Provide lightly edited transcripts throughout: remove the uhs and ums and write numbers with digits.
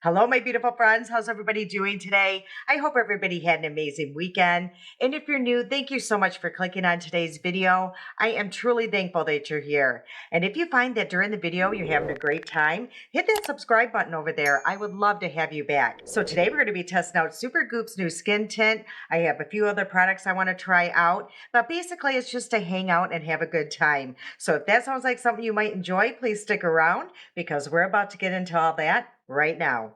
Hello, my beautiful friends. How's everybody doing today? I hope everybody had an amazing weekend. And if you're new, thank you so much for clicking on today's video. I am truly thankful that you're here. And if you find that during the video you're having a great time, hit that subscribe button over there. I would love to have you back. So today we're going to be testing out Supergoop's new skin tint. I have a few other products I want to try out, but basically it's just to hang out and have a good time. So if that sounds like something you might enjoy, please stick around because we're about to get into all that right now.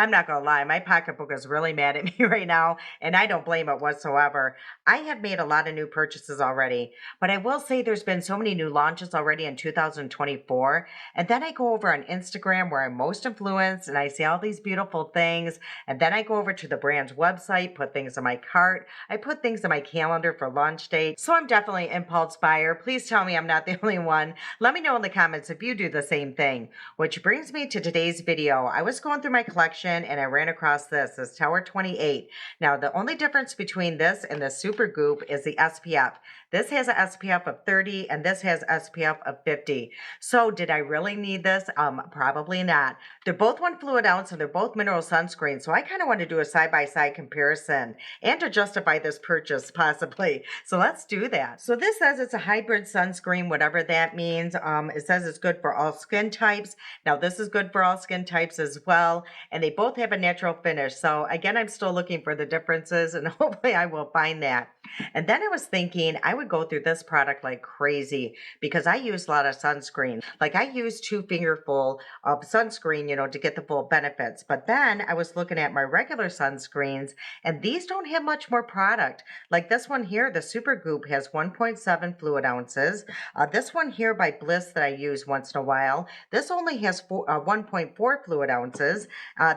I'm not gonna lie, my pocketbook is really mad at me right now, and I don't blame it whatsoever. I have made a lot of new purchases already, but I will say there's been so many new launches already in 2024. And then I go over on Instagram where I'm most influenced and I see all these beautiful things. And then I go over to the brand's website, put things in my cart. I put things in my calendar for launch date. So I'm definitely an impulse buyer. Please tell me I'm not the only one. Let me know in the comments if you do the same thing. Which brings me to today's video. I was going through my collection and I ran across this Tower 28. Now, the only difference between this and the Supergoop is the SPF. This has an SPF of 30 and this has SPF of 50. So did I really need this? Probably not. They're both 1 fluid ounce and they're both mineral sunscreen. So I kind of want to do a side-by-side comparison and to justify this purchase possibly. So let's do that. So this says it's a hybrid sunscreen, whatever that means. It says it's good for all skin types. Now this is good for all skin types as well. And they both have a natural finish. So again, I'm still looking for the differences and hopefully I will find that. And then I was thinking I would go through this product like crazy because I use a lot of sunscreen. Like I use 2 fingerful of sunscreen, to get the full benefits. But then I was looking at my regular sunscreens and these don't have much more product. Like this one here, the Supergoop has 1.7 fluid ounces. This one here by Bliss that I use once in a while, this only has 1.4 fluid ounces.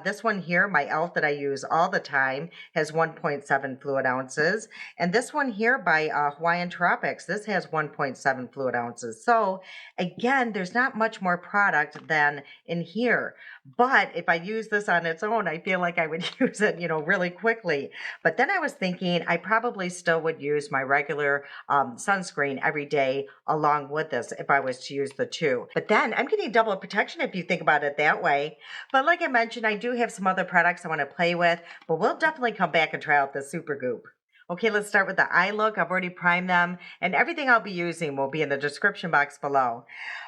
This one here, my e.l.f. that I use all the time, has 1.7 fluid ounces. And this one here by Hawaiian Tropics, this has 1.7 fluid ounces. So again, there's not much more product than in here. But if I use this on its own, I feel like I would use it, really quickly. But then I was thinking I probably still would use my regular sunscreen every day along with this if I was to use the 2. But then I'm getting double protection if you think about it that way. But like I mentioned, I do have some other products I want to play with, but we'll definitely come back and try out the Supergoop. Okay, let's start with the eye look. I've already primed them, and everything I'll be using will be in the description box below.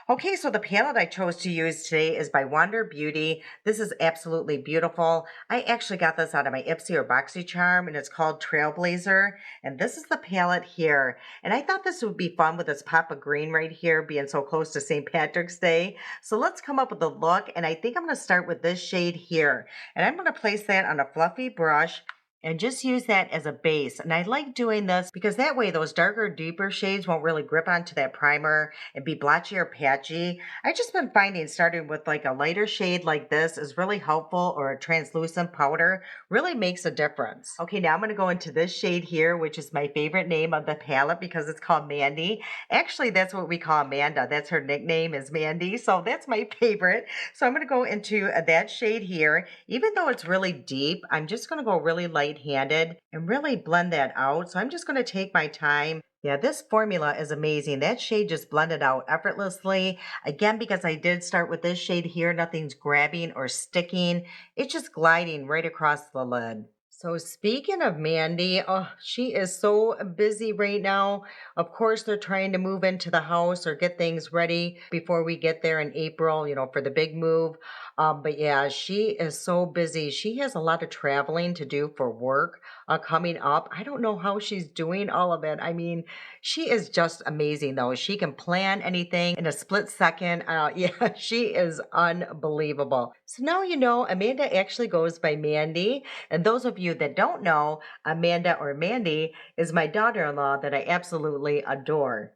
Okay, so the palette I chose to use today is by Wander Beauty. This is absolutely beautiful. I actually got this out of my Ipsy or BoxyCharm, and it's called Trailblazer. And this is the palette here. And I thought this would be fun with this pop of green right here, being so close to St. Patrick's Day. So let's come up with a look, and I think I'm going to start with this shade here. And I'm going to place that on a fluffy brush and just use that as a base. And I like doing this because that way those darker, deeper shades won't really grip onto that primer and be blotchy or patchy. I just been finding starting with like a lighter shade like this is really helpful, or a translucent powder really makes a difference. Okay, now I'm gonna go into this shade here, which is my favorite name of the palette because it's called Mandy. Actually, that's what we call Amanda. That's her nickname, is Mandy. So that's my favorite. So I'm gonna go into that shade here. Even though it's really deep, I'm just gonna go really light-handed and really blend that out. So I'm just going to take my time. Yeah, this formula is amazing. That shade just blended out effortlessly. Again, because I did start with this shade here, nothing's grabbing or sticking. It's just gliding right across the lid. So speaking of Mandy, oh, she is so busy right now. Of course, they're trying to move into the house or get things ready before we get there in April, for the big move. But yeah, she is so busy. She has a lot of traveling to do for work coming up. I don't know how she's doing all of it. I mean, she is just amazing though. She can plan anything in a split second. Yeah, she is unbelievable. So now you know Amanda actually goes by Mandy. And those of you that don't know, Amanda or Mandy is my daughter-in-law that I absolutely adore.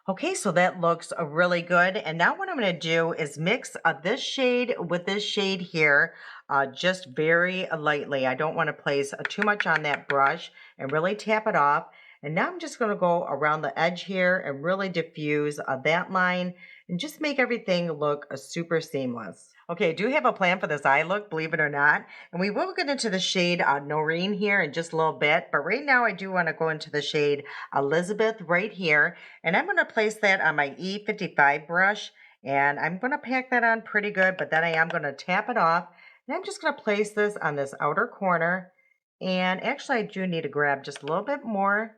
Okay, so that looks really good. And now what I'm going to do is mix this shade with this shade here, just very lightly. I don't want to place too much on that brush, and really tap it off. And now I'm just going to go around the edge here and really diffuse that line and just make everything look super seamless. Okay, I do have a plan for this eye look, believe it or not. And we will get into the shade Noreen here in just a little bit. But right now I do want to go into the shade Elizabeth right here. And I'm going to place that on my E55 brush. And I'm going to pack that on pretty good, but then I am going to tap it off. And I'm just going to place this on this outer corner. And actually I do need to grab just a little bit more.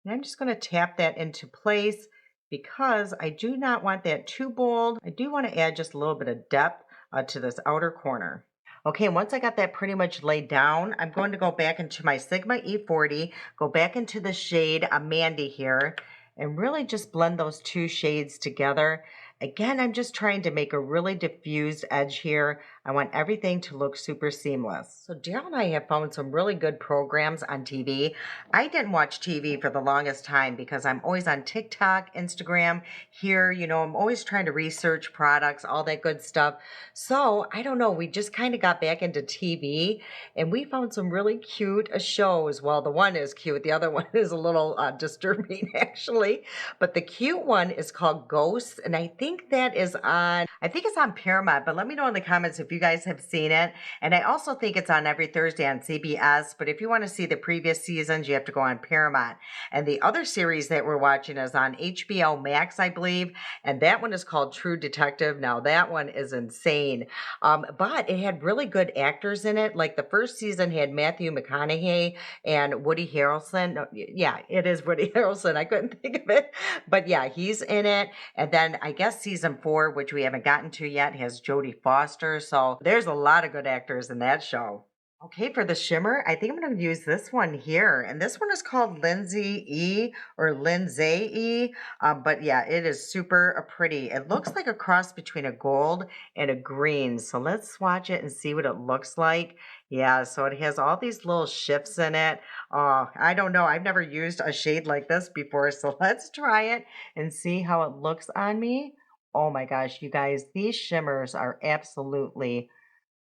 And I'm just going to tap that into place because I do not want that too bold. I do want to add just a little bit of depth to this outer corner. Okay, once I got that pretty much laid down, I'm going to go back into my Sigma E40, go back into the shade Mandy here, and really just blend those two shades together. Again, I'm just trying to make a really diffused edge here. I want everything to look super seamless. So Daryl and I have found some really good programs on TV. I didn't watch TV for the longest time because I'm always on TikTok, Instagram. Here, I'm always trying to research products, all that good stuff. So I don't know, we just kind of got back into TV and we found some really cute shows. Well, the one is cute, the other one is a little disturbing actually. But the cute one is called Ghosts, and I think it's on Paramount, but let me know in the comments if you guys have seen it. And I also think it's on every Thursday on CBS, but if you want to see the previous seasons, you have to go on Paramount. And the other series that we're watching is on HBO Max, I believe, and that one is called True Detective. Now, that one is insane, but it had really good actors in it. Like the first season had Matthew McConaughey and Woody Harrelson. No, yeah, it is Woody Harrelson. I couldn't think of it, but yeah, he's in it. And then I guess season 4, which we haven't gotten to yet, has Jodie Foster. So there's a lot of good actors in that show. Okay, for the shimmer, I think I'm going to use this one here. And this one is called Lindsay E or Lindsay E. But yeah, it is super pretty. It looks like a cross between a gold and a green. So let's swatch it and see what it looks like. Yeah, so it has all these little shifts in it. Oh, I don't know. I've never used a shade like this before. So let's try it and see how it looks on me. Oh my gosh, you guys, these shimmers are absolutely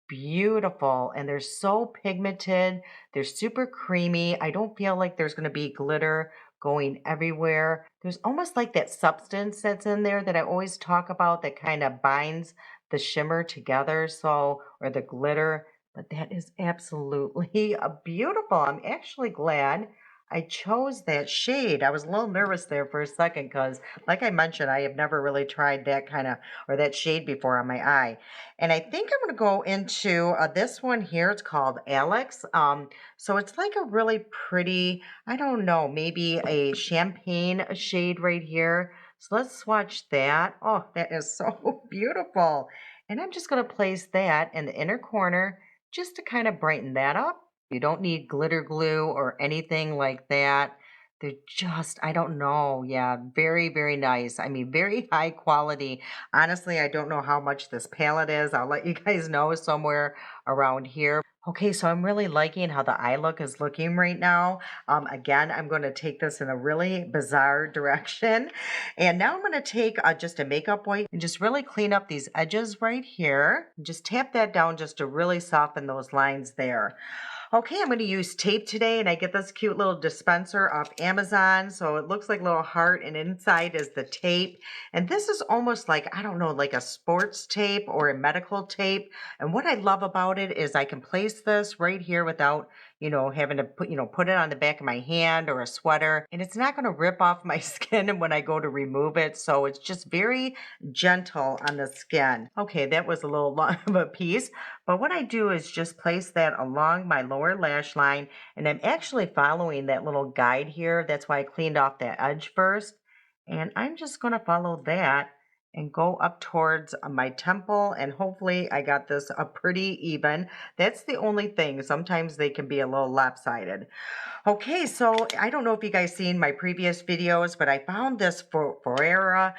beautiful and they're so pigmented. They're super creamy. I don't feel like there's going to be glitter going everywhere. There's almost like that substance that's in there that I always talk about that kind of binds the shimmer together. So, or the glitter, but that is absolutely beautiful. I'm actually glad I chose that shade. I was a little nervous there for a second because, like I mentioned, I have never really tried that kind of or that shade before on my eye. And I think I'm going to go into this one here. It's called Alex. So it's like a really pretty, I don't know, maybe a champagne shade right here. So let's swatch that. Oh, that is so beautiful. And I'm just going to place that in the inner corner just to kind of brighten that up. You don't need glitter glue or anything like that. They're just, I don't know. Yeah, very, very nice. I mean, very high quality. Honestly, I don't know how much this palette is. I'll let you guys know somewhere around here. Okay, so I'm really liking how the eye look is looking right now. Again, I'm going to take this in a really bizarre direction. And now I'm going to take just a makeup wipe and just really clean up these edges right here. Just tap that down just to really soften those lines there. Okay, I'm going to use tape today, and I get this cute little dispenser off Amazon. So it looks like a little heart, and inside is the tape. And this is almost like, I don't know, like a sports tape or a medical tape. And what I love about it is I can place this right here without, having to put it on the back of my hand or a sweater. And it's not going to rip off my skin when I go to remove it. So it's just very gentle on the skin. Okay, that was a little long of a piece. But what I do is just place that along my lower lash line, and I'm actually following that little guide here. That's why I cleaned off that edge first. And I'm just going to follow that and go up towards my temple, and hopefully I got this pretty even. That's the only thing. Sometimes they can be a little lopsided. Okay, so I don't know if you guys seen my previous videos, but I found this for Ferrera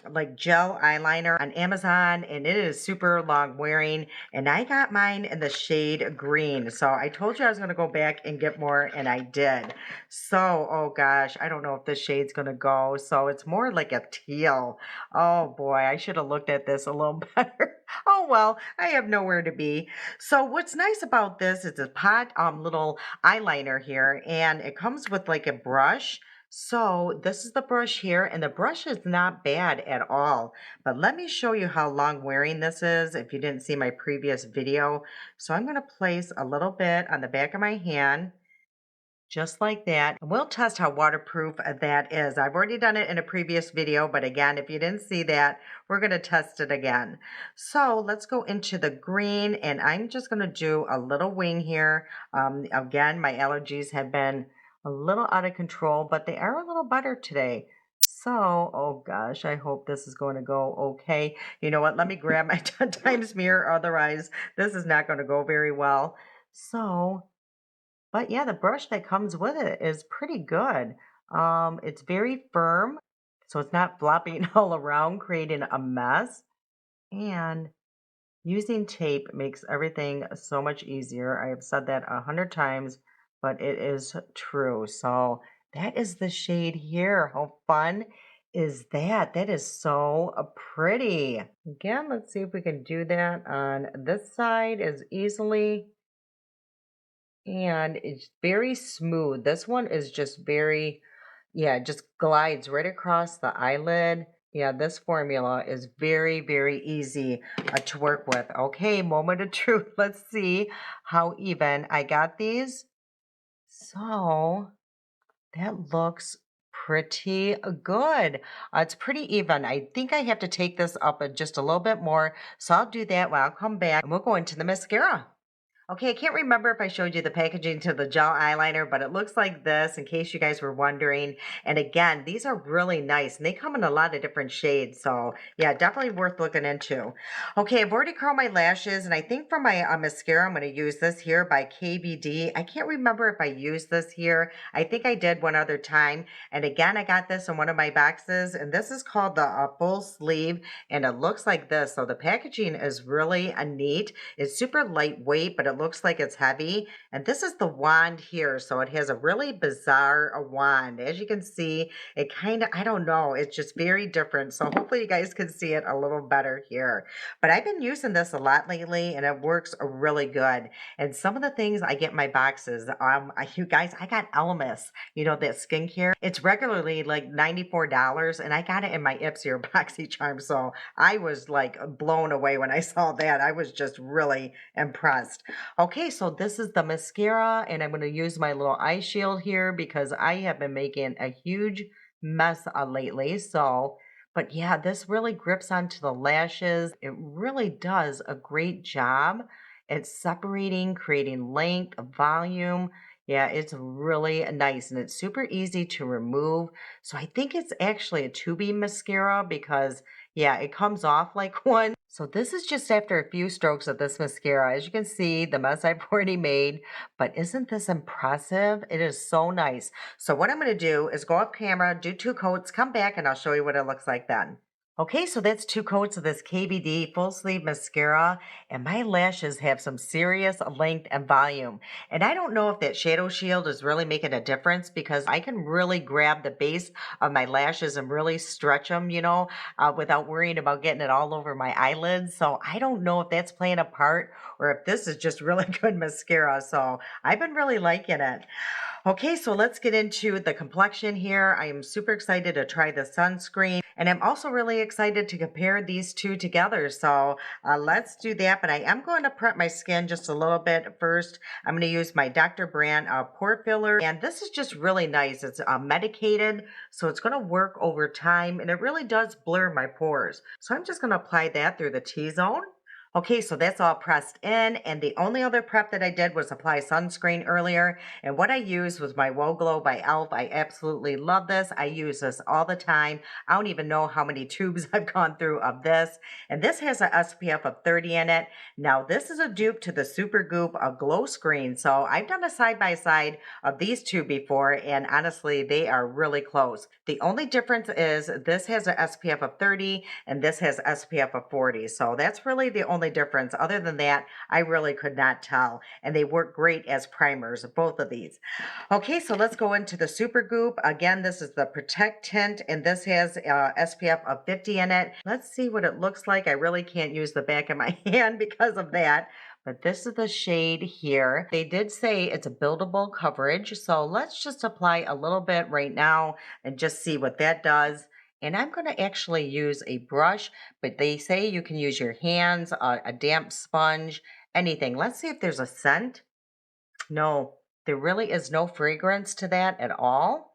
like gel eyeliner on Amazon, and it is super long wearing, and I got mine in the shade green. So I told you I was going to go back and get more, and I did. So, oh gosh, I don't know if this shade's going to go. So it's more like a teal. Oh boy, I should have looked at this a little better. Oh Oh well, I have nowhere to be. So what's nice about this is a pot little eyeliner here, and it comes with like a brush. So this is the brush here, and the brush is not bad at all. But let me show you how long wearing this is if you didn't see my previous video. So I'm going to place a little bit on the back of my hand just like that. And we'll test how waterproof that is. I've already done it in a previous video, but again, if you didn't see that, we're going to test it again. So let's go into the green, and I'm just going to do a little wing here. Again, my allergies have been a little out of control, but they are a little better today. So, oh gosh, I hope this is going to go okay. You know what? Let me grab my 10 times mirror. Otherwise, this is not going to go very well. So but yeah, the brush that comes with it is pretty good. It's very firm, so it's not flopping all around, creating a mess. And using tape makes everything so much easier. I have said that 100 times, but it is true. So that is the shade here. How fun is that? That is so pretty. Again, let's see if we can do that on this side as easily, and it's very smooth. This one is just very, yeah, it just glides right across the eyelid. Yeah, this formula is very, very easy to work with. Okay, moment of truth. Let's see how even I got these. So that looks pretty good. It's pretty even. I think I have to take this up just a little bit more. So I'll do that when I'll come back and we'll go into the mascara. Okay, I can't remember if I showed you the packaging to the gel eyeliner, but it looks like this in case you guys were wondering. And again, these are really nice and they come in a lot of different shades. So yeah, definitely worth looking into. Okay, I've already curled my lashes, and I think for my mascara, I'm going to use this here by KBD. I can't remember if I used this here. I think I did one other time. And again, I got this in one of my boxes, and this is called the full sleeve, and it looks like this. So the packaging is really neat. It's super lightweight, but it looks like it's heavy. And this is the wand here. So it has a really bizarre wand. As you can see, it kind of, I don't know, it's just very different. So hopefully you guys can see it a little better here. But I've been using this a lot lately, and it works really good. And some of the things I get in my boxes, you guys, I got Elemis, you know, that skincare. It's regularly like $94, and I got it in my Ipsy or BoxyCharm. So I was like blown away when I saw that. I was just really impressed. Okay, so this is the mascara, and I'm going to use my little eye shield here because I have been making a huge mess lately. So, but yeah, this really grips onto the lashes. It really does a great job at separating, creating length, volume. Yeah, it's really nice and it's super easy to remove. So I think it's actually a 2B mascara because, yeah, it comes off like one. So this is just after a few strokes of this mascara. As you can see, the mess I've already made, but isn't this impressive? It is so nice. So what I'm going to do is go off camera, do 2 coats, come back, and I'll show you what it looks like then. Okay, so that's 2 coats of this KBD full sleeve mascara, and my lashes have some serious length and volume. And I don't know if that shadow shield is really making a difference because I can really grab the base of my lashes and really stretch them, without worrying about getting it all over my eyelids. So I don't know if that's playing a part or if this is just really good mascara. So I've been really liking it. Okay, so let's get into the complexion here. I am super excited to try the sunscreen, and I'm also really excited to compare these two together. So let's do that, but I am going to prep my skin just a little bit first. I'm going to use my Dr. Brandt pore filler, and this is just really nice. It's medicated, so it's going to work over time, and it really does blur my pores. So I'm just going to apply that through the T-zone. Okay, so that's all pressed in, and the only other prep that I did was apply sunscreen earlier, and what I used was my Woe Glow by e.l.f. I absolutely love this. I use this all the time. I don't even know how many tubes I've gone through of this, and this has a SPF of 30 in it. Now, this is a dupe to the Supergoop Glow Screen, so I've done a side-by-side of these two before, and honestly, they are really close. The only difference is this has a SPF of 30, and this has SPF of 40, so that's really the only only difference. Other than that, I really could not tell. And they work great as primers, both of these. Okay, so let's go into the Supergoop. Again, this is the Protect Tint, and this has SPF of 50 in it. Let's see what it looks like. I really can't use the back of my hand because of that. But this is the shade here. They did say it's a buildable coverage. So let's just apply a little bit right now and just see what that does. And I'm going to actually use a brush, but they say you can use your hands, a damp sponge, anything. Let's see if there's a scent. No, there really is no fragrance to that at all.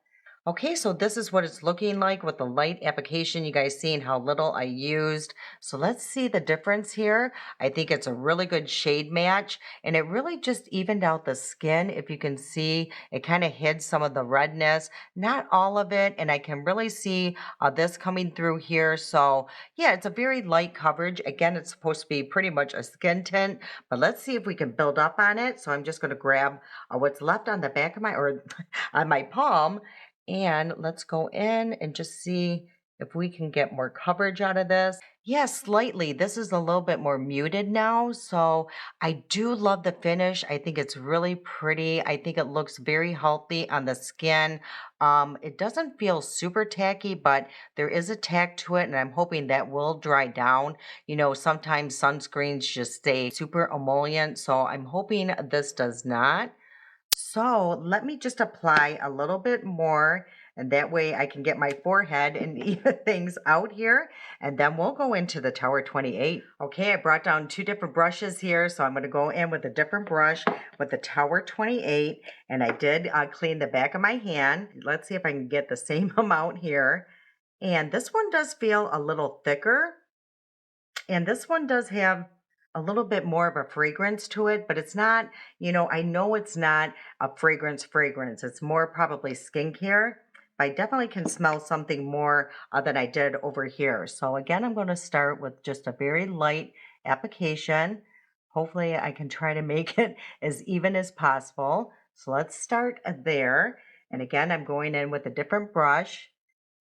Okay, so this is what it's looking like with the light application. You guys seeing how little I used. So let's see the difference here. I think it's a really good shade match, and it really just evened out the skin. If you can see, it kind of hid some of the redness, not all of it, and I can really see this coming through here. So yeah, it's a very light coverage. Again, it's supposed to be pretty much a skin tint, but let's see if we can build up on it. So I'm just going to grab what's left on the back of my, or on my palm, and let's go in and just see if we can get more coverage out of this. Yes, slightly. This is a little bit more muted now. So I do love the finish. I think it's really pretty. I think it looks very healthy on the skin. It doesn't feel super tacky, but there is a tack to it, and I'm hoping that will dry down. You know, sometimes sunscreens just stay super emollient, so I'm hoping this does not. So let me just apply a little bit more, and that way I can get my forehead and even things out here. And then we'll go into the Tower 28. Okay, I brought down two different brushes here. So I'm going to go in with a different brush with the Tower 28. And I did clean the back of my hand. Let's see if I can get the same amount here. And this one does feel a little thicker. And this one does have a little bit more of a fragrance to it, but it's not, I know it's not a fragrance. It's more probably skincare. But I definitely can smell something more than I did over here. So again, I'm going to start with just a very light application. Hopefully I can try to make it as even as possible. So let's start there. And again, I'm going in with a different brush.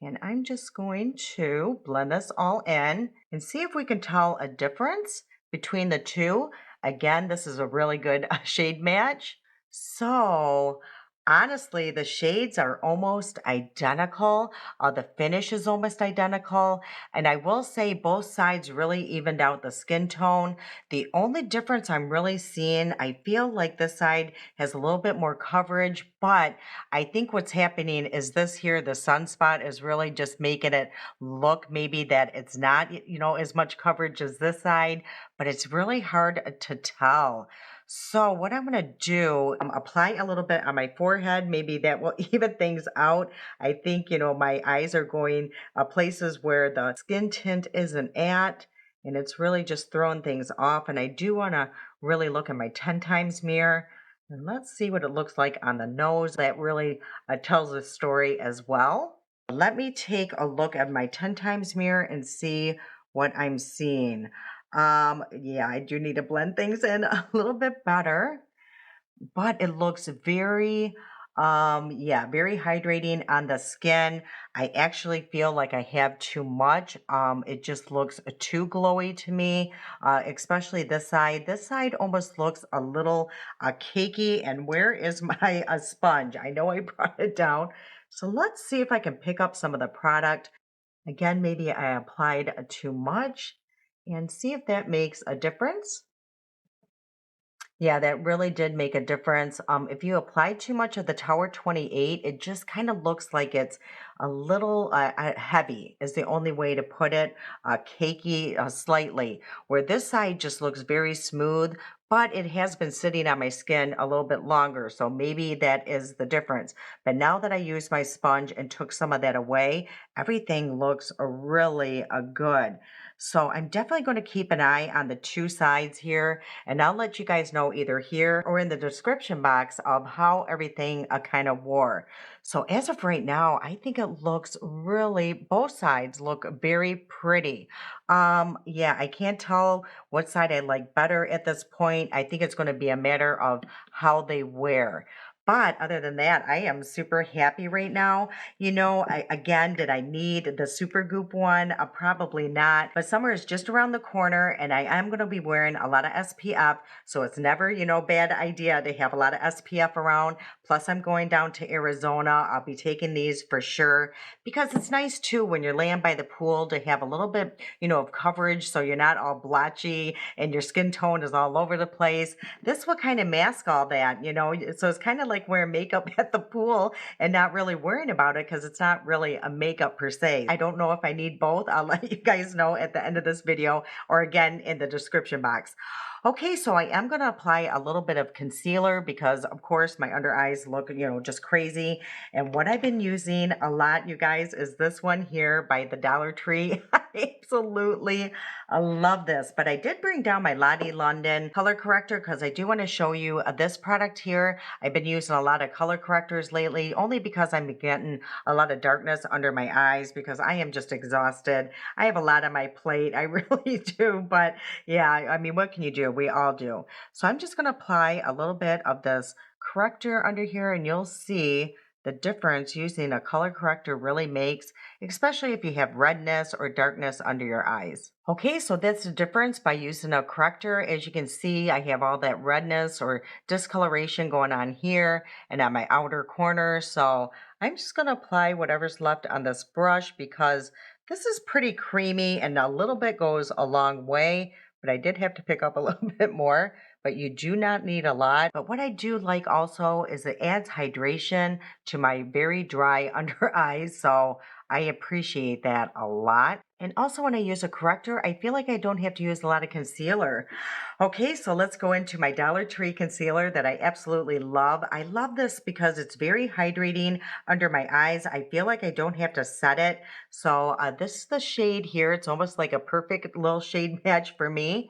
And I'm just going to blend this all in and see if we can tell a difference between the two. Again, this is a really good shade match. So honestly, the shades are almost identical. The finish is almost identical. And I will say both sides really evened out the skin tone. The only difference I'm really seeing, I feel like this side has a little bit more coverage, but I think what's happening is this here, the sunspot is really just making it look maybe that it's not, as much coverage as this side, but it's really hard to tell. So what I'm going to do, apply a little bit on my forehead. Maybe that will even things out. I think, my eyes are going places where the skin tint isn't at, and it's really just throwing things off. And I do want to really look at my 10 times mirror. And let's see what it looks like on the nose. That really tells a story as well. Let me take a look at my 10 times mirror and see what I'm seeing. Yeah, I do need to blend things in a little bit better, but it looks very, yeah, very hydrating on the skin. I actually feel like I have too much. It just looks too glowy to me, especially this side. This side almost looks a little cakey. And where is my sponge? I know I brought it down. So let's see if I can pick up some of the product. Again, maybe I applied too much, and see if that makes a difference. Yeah, that really did make a difference. If you apply too much of the Tower 28, it just kind of looks like it's a little heavy, is the only way to put it, cakey slightly. Where this side just looks very smooth, but it has been sitting on my skin a little bit longer, so maybe that is the difference. But now that I used my sponge and took some of that away, everything looks really good. So I'm definitely going to keep an eye on the two sides here, and I'll let you guys know either here or in the description box of how everything kind of wore. So as of right now, I think it looks really, both sides look very pretty. Yeah, I can't tell what side I like better at this point. I think it's going to be a matter of how they wear. But other than that, I am super happy right now. Again, did I need the Supergoop one? Probably not. But summer is just around the corner, and I am going to be wearing a lot of SPF. So it's never, bad idea to have a lot of SPF around. Plus, I'm going down to Arizona. I'll be taking these for sure because it's nice too when you're laying by the pool to have a little bit, of coverage so you're not all blotchy and your skin tone is all over the place. This will kind of mask all that, so it's kind of like wearing makeup at the pool and not really worrying about it because it's not really a makeup per se. I don't know if I need both. I'll let you guys know at the end of this video or again in the description box. Okay, so I am going to apply a little bit of concealer because, of course, my under eyes look, just crazy. And what I've been using a lot, you guys, is this one here by the Dollar Tree. I absolutely love this. But I did bring down my Lottie London color corrector because I do want to show you this product here. I've been using a lot of color correctors lately, only because I'm getting a lot of darkness under my eyes because I am just exhausted. I have a lot on my plate. I really do. But yeah, I mean, what can you do? We all do. So I'm just going to apply a little bit of this corrector under here and you'll see the difference using a color corrector really makes, especially if you have redness or darkness under your eyes. Okay, so that's the difference by using a corrector. As you can see, I have all that redness or discoloration going on here and on my outer corner. So I'm just going to apply whatever's left on this brush because this is pretty creamy and a little bit goes a long way, but I did have to pick up a little bit more. But you do not need a lot. But what I do like also is it adds hydration to my very dry under eyes. So I appreciate that a lot. And also when I use a corrector, I feel like I don't have to use a lot of concealer. Okay, so let's go into my Dollar Tree concealer that I absolutely love. I love this because it's very hydrating under my eyes. I feel like I don't have to set it. So this is the shade here. It's almost like a perfect little shade match for me.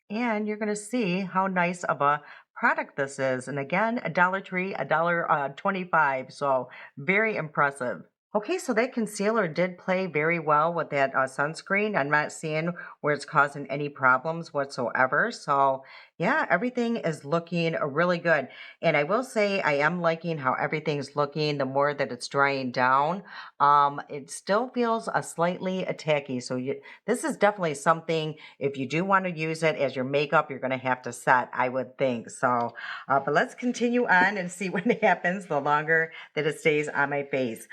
And you're going to see how nice of a product this is. And again, a Dollar Tree, a dollar 25. So very impressive. Okay, so that concealer did play very well with that sunscreen. I'm not seeing where it's causing any problems whatsoever. So yeah, everything is looking really good. And I will say I am liking how everything's looking the more that it's drying down. It still feels a slightly tacky. So this is definitely something, if you do want to use it as your makeup, you're going to have to set, I would think. So, but let's continue on and see what happens the longer that it stays on my face.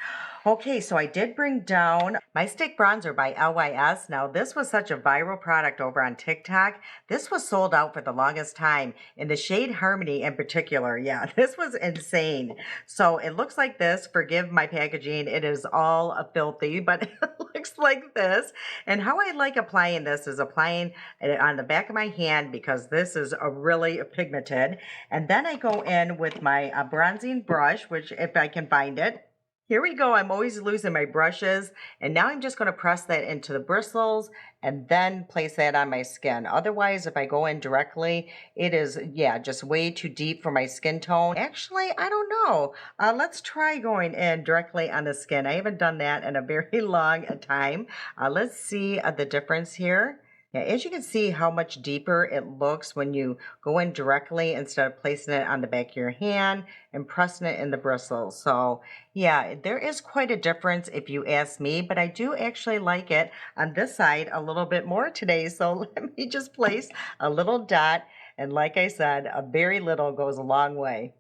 Okay, so I did bring down my stick bronzer by LYS. Now, this was such a viral product over on TikTok. This was sold out for the longest time in the shade Harmony in particular. Yeah, this was insane. So it looks like this. Forgive my packaging. It is all filthy, but it looks like this. And how I like applying this is applying it on the back of my hand because this is a really pigmented. And then I go in with my bronzing brush, which if I can find it. Here we go. I'm always losing my brushes. And now I'm just going to press that into the bristles and then place that on my skin. Otherwise, if I go in directly, it is, yeah, just way too deep for my skin tone. Actually, I don't know. Let's try going in directly on the skin. I haven't done that in a very long time. Let's see the difference here. Yeah, as you can see how much deeper it looks when you go in directly instead of placing it on the back of your hand and pressing it in the bristles. So yeah, there is quite a difference if you ask me, but I do actually like it on this side a little bit more today. So let me just place a little dot. And like I said, a very little goes a long way.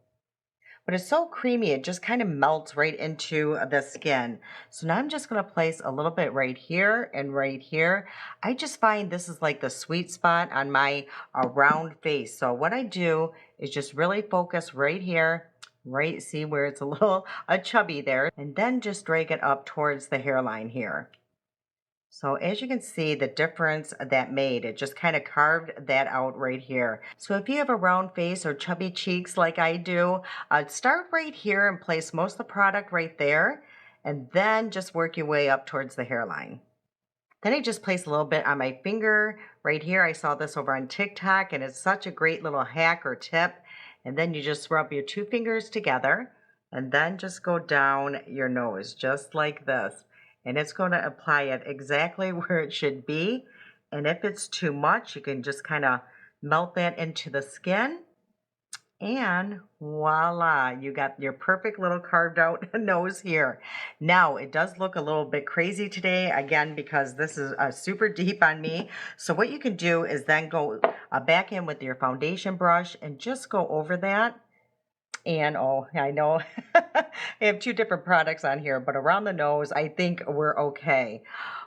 But it's so creamy, it just kind of melts right into the skin. So now I'm just going to place a little bit right here and right here. I just find this is like the sweet spot on my round face. So what I do is just really focus right here, right, see where it's a little chubby there, and then just drag it up towards the hairline here. So as you can see, the difference that made, it just kind of carved that out right here. So if you have a round face or chubby cheeks like I do, start right here and place most of the product right there, and then just work your way up towards the hairline. Then I just place a little bit on my finger right here. I saw this over on TikTok, and it's such a great little hack or tip. And then you just rub your two fingers together, and then just go down your nose, just like this. And it's going to apply it exactly where it should be. And if it's too much, you can just kind of melt that into the skin. And voila, you got your perfect little carved out nose here. Now, it does look a little bit crazy today, again, because this is super deep on me. So what you can do is then go back in with your foundation brush and just go over that. And oh, I know I have two different products on here, but around the nose, I think we're okay.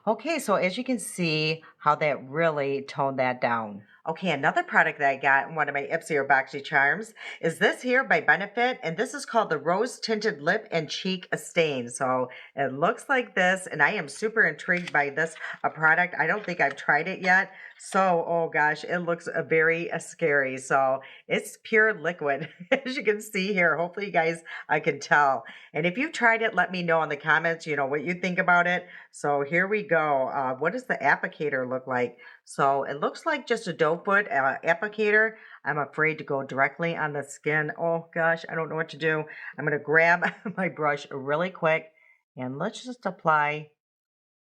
Okay, so as you can see how that really toned that down. Okay, another product that I got in one of my Ipsy or Boxy charms is this here by Benefit, and this is called the Rose Tinted Lip and Cheek Stain. So it looks like this, and I am super intrigued by this product. I don't think I've tried it yet. So, oh gosh, it looks very scary. So it's pure liquid, as you can see here. Hopefully, you guys I can tell. And if you've tried it, let me know in the comments, what you think about it. So here we go. What does the applicator look like? So it looks like just a doe foot applicator. I'm afraid to go directly on the skin. Oh gosh, I don't know what to do. I'm going to grab my brush really quick and let's just apply.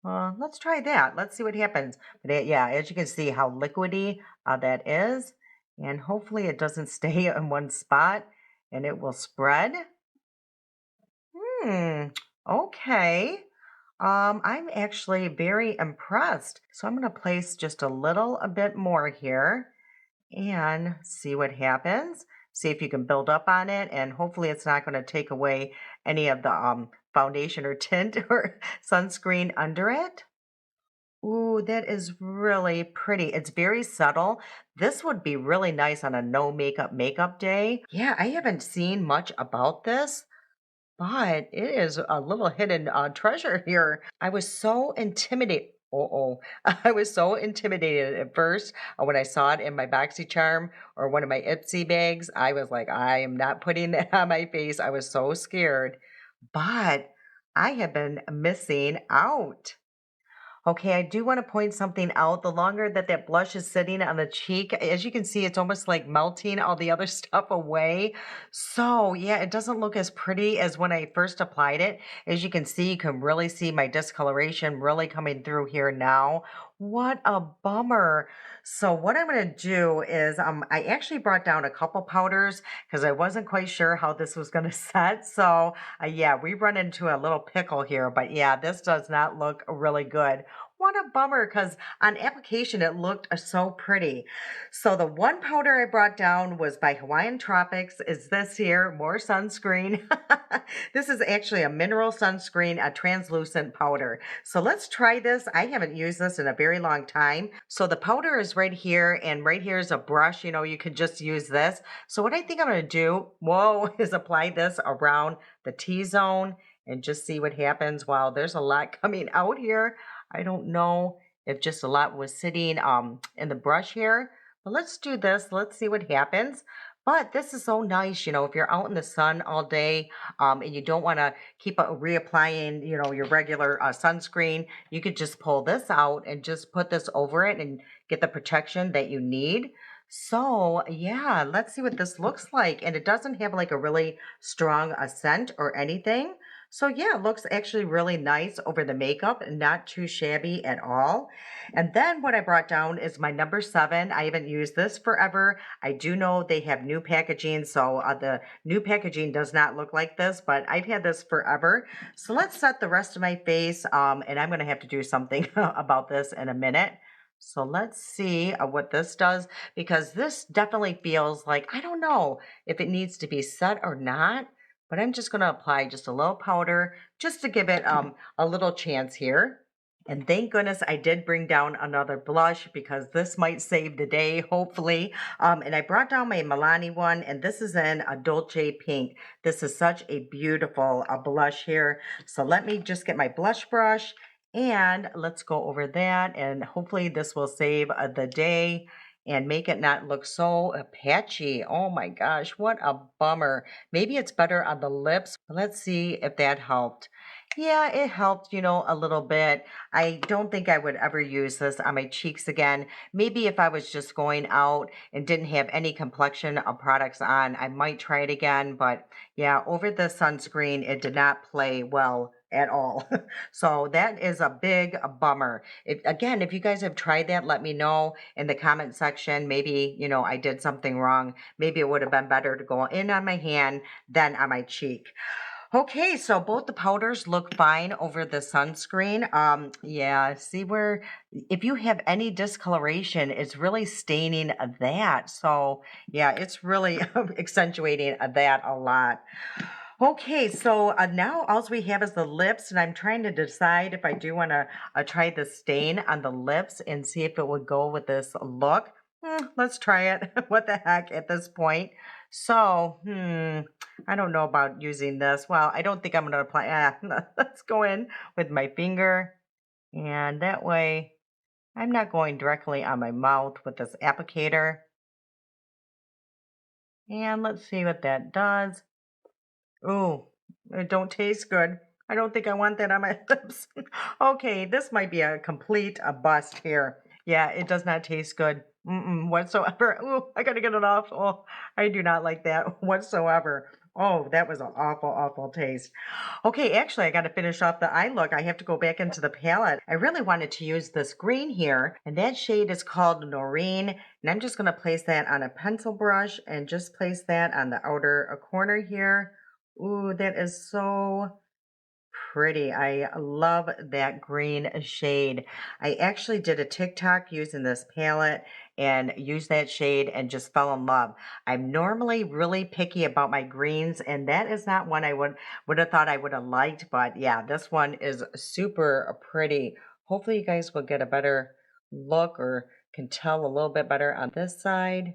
Let's try that. Let's see what happens. But yeah, as you can see how liquidy that is. And hopefully it doesn't stay in one spot and it will spread. Okay. I'm actually very impressed. So I'm going to place just a bit more here and see what happens. See if you can build up on it, and hopefully it's not going to take away any of the foundation or tint or sunscreen under it. Ooh, that is really pretty. It's very subtle. This would be really nice on a no makeup day. Yeah, I haven't seen much about this, but it is a little hidden treasure here. I was so intimidated. Oh, I was so intimidated at first when I saw it in my BoxyCharm or one of my Ipsy bags. I was like, I am not putting that on my face. I was so scared. But I have been missing out. Okay, I do want to point something out. The longer that that blush is sitting on the cheek, as you can see, it's almost like melting all the other stuff away. So, yeah, it doesn't look as pretty as when I first applied it. As you can see, you can really see my discoloration really coming through here now. What a bummer. So what I'm going to do is I actually brought down a couple powders because I wasn't quite sure how this was going to set. So yeah, we run into a little pickle here, but yeah, this does not look really good. What a bummer, because on application it looked so pretty. So the one powder I brought down was by Hawaiian Tropics. Is this here, more sunscreen. This is actually a mineral sunscreen, a translucent powder. So let's try this. I haven't used this in a very long time. So the powder is right here, and right here is a brush. You could just use this. So what I think I'm going to do, whoa, is apply this around the T-zone and just see what happens. Wow, there's a lot coming out here. I don't know if just a lot was sitting in the brush here, but let's do this. Let's see what happens. But this is so nice, if you're out in the sun all day and you don't want to keep reapplying, your regular sunscreen, you could just pull this out and just put this over it and get the protection that you need. So, yeah, let's see what this looks like. And it doesn't have like a really strong scent or anything. So, yeah, it looks actually really nice over the makeup and not too shabby at all. And then what I brought down is my number 7. I haven't used this forever. I do know they have new packaging. So, the new packaging does not look like this, but I've had this forever. So, let's set the rest of my face. And I'm going to have to do something about this in a minute. So let's see what this does, because this definitely feels like, I don't know if it needs to be set or not, but I'm just going to apply just a little powder just to give it a little chance here. And thank goodness I did bring down another blush because this might save the day, hopefully. And I brought down my Milani one, and this is in a Dolce Pink. This is such a beautiful blush here. So let me just get my blush brush and let's go over that, and hopefully this will save the day and make it not look so patchy. Oh my gosh, what a bummer. Maybe it's better on the lips. Let's see if that helped. Yeah, it helped, a little bit. I don't think I would ever use this on my cheeks again. Maybe if I was just going out and didn't have any complexion products on, I might try it again. But yeah, over the sunscreen, it did not play well at all. So that is a big bummer. Again, if you guys have tried that, let me know in the comment section. Maybe, I did something wrong. Maybe it would have been better to go in on my hand than on my cheek. Okay, so both the powders look fine over the sunscreen. Yeah, see where if you have any discoloration, it's really staining that. So yeah, it's really accentuating that a lot. Okay, so now all we have is the lips, and I'm trying to decide if I do want to try the stain on the lips and see if it would go with this look. Let's try it. What the heck at this point? So, I don't know about using this. Well, I don't think I'm going to apply. Let's go in with my finger, and that way I'm not going directly on my mouth with this applicator. And let's see what that does. Ooh, it don't taste good. I don't think I want that on my lips. Okay, this might be a complete bust here. Yeah, it does not taste good whatsoever. Ooh, I gotta get it off. Oh, I do not like that whatsoever. Oh, that was an awful, awful taste. Okay, actually, I got to finish off the eye look. I have to go back into the palette. I really wanted to use this green here, and that shade is called Noreen. And I'm just going to place that on a pencil brush and just place that on the outer corner here. Ooh, that is so pretty. I love that green shade. I actually did a TikTok using this palette and used that shade and just fell in love. I'm normally really picky about my greens, and that is not one I would have thought I would have liked, but yeah, this one is super pretty. Hopefully you guys will get a better look or can tell a little bit better on this side.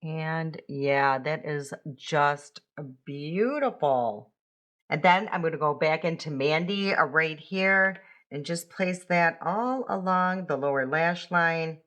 And yeah, that is just beautiful. And then I'm going to go back into Mandy right here and just place that all along the lower lash line.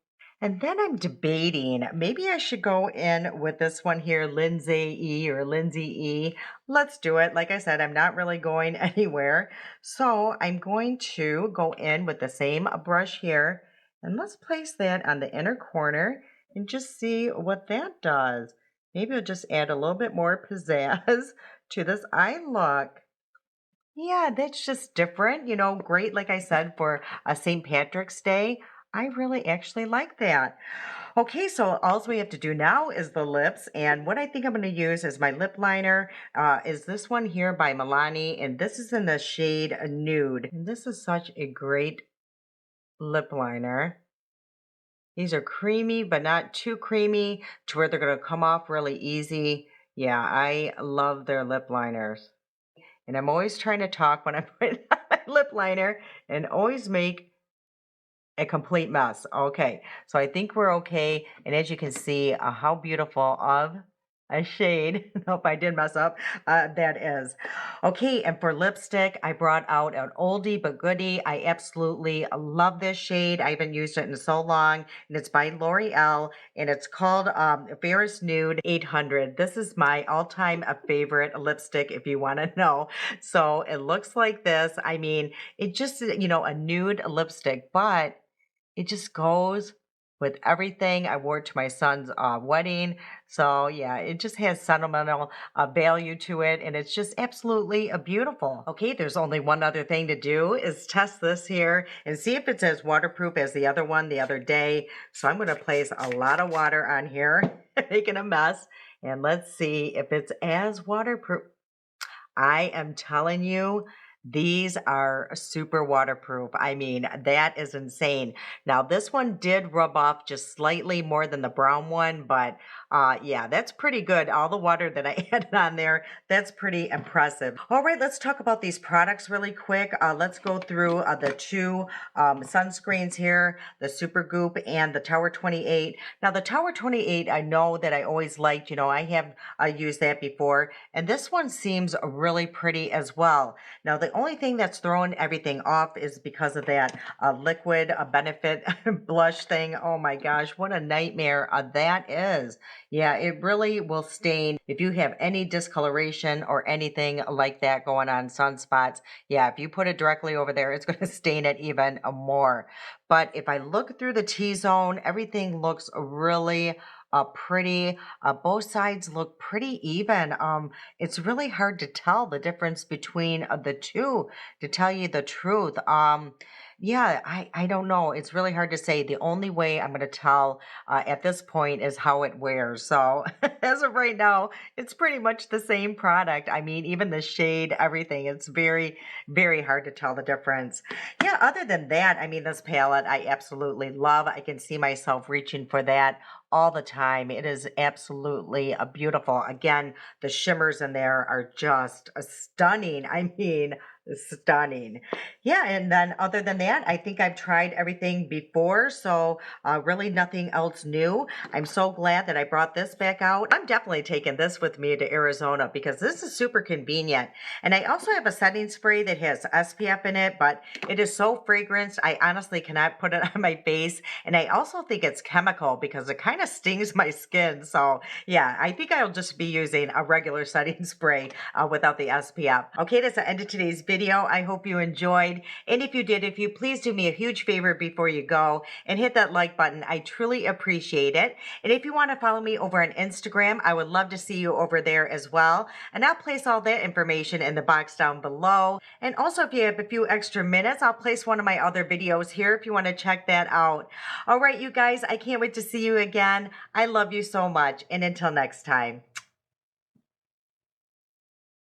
And then I'm debating, maybe I should go in with this one here, Lindsay E or Lindsay E. Let's do it. Like I said, I'm not really going anywhere. So I'm going to go in with the same brush here. And let's place that on the inner corner and just see what that does. Maybe I'll just add a little bit more pizzazz to this eye look. Yeah, that's just different, great, like I said, for a St. Patrick's Day. I really actually like that. Okay, so all we have to do now is the lips. And what I think I'm going to use is my lip liner, is this one here by Milani. And this is in the shade Nude. And this is such a great lip liner. These are creamy, but not too creamy to where they're going to come off really easy. Yeah, I love their lip liners. And I'm always trying to talk when I'm putting on my lip liner and always make a complete mess. Okay, so I think we're okay. And as you can see, how beautiful of a shade, nope, I did mess up, that is. Okay, and for lipstick, I brought out an oldie but goodie. I absolutely love this shade. I haven't used it in so long, and it's by L'Oreal, and it's called Ferris Nude 800. This is my all-time favorite lipstick, if you want to know. So it looks like this. I mean, it just, a nude lipstick, but it just goes with everything. I wore it to my son's wedding. So, yeah, it just has sentimental value to it. And it's just absolutely beautiful. Okay, there's only one other thing to do is test this here and see if it's as waterproof as the other one the other day. So I'm going to place a lot of water on here, making a mess. And let's see if it's as waterproof. I am telling you, these are super waterproof. I mean, that is insane. Now, this one did rub off just slightly more than the brown one, but yeah, that's pretty good. All the water that I added on there, that's pretty impressive. All right, let's talk about these products really quick. Let's go through the two sunscreens here, the Supergoop and the Tower 28. Now, the Tower 28, I know that I always liked, I have used that before, and this one seems really pretty as well. Now, the only thing that's throwing everything off is because of that liquid benefit blush thing. Oh my gosh, what a nightmare that is. Yeah, it really will stain if you have any discoloration or anything like that going on, sunspots. Yeah, if you put it directly over there, it's going to stain it even more. But if I look through the T-zone, everything looks really pretty. Both sides look pretty even. It's really hard to tell the difference between the two, to tell you the truth. Yeah, I don't know. It's really hard to say. The only way I'm going to tell at this point is how it wears. So as of right now, it's pretty much the same product. I mean, even the shade, everything. It's very, very hard to tell the difference. Yeah, other than that, I mean, this palette I absolutely love. I can see myself reaching for that all the time. It is absolutely a beautiful. Again, the shimmers in there are just stunning. I mean, stunning. Yeah, and then other than that, I think I've tried everything before, so really nothing else new. I'm so glad that I brought this back out. I'm definitely taking this with me to Arizona because this is super convenient. And I also have a setting spray that has SPF in it, but it is so fragranced, I honestly cannot put it on my face. And I also think it's chemical because it kind of stings my skin. So yeah, I think I'll just be using a regular setting spray without the SPF. Okay, that's the end of today's video. I hope you enjoyed. And if you did, if you please do me a huge favor before you go and hit that like button, I truly appreciate it. And if you want to follow me over on Instagram, I would love to see you over there as well. And I'll place all that information in the box down below. And also, if you have a few extra minutes, I'll place one of my other videos here if you want to check that out. All right, you guys, I can't wait to see you again. I love you so much. And until next time.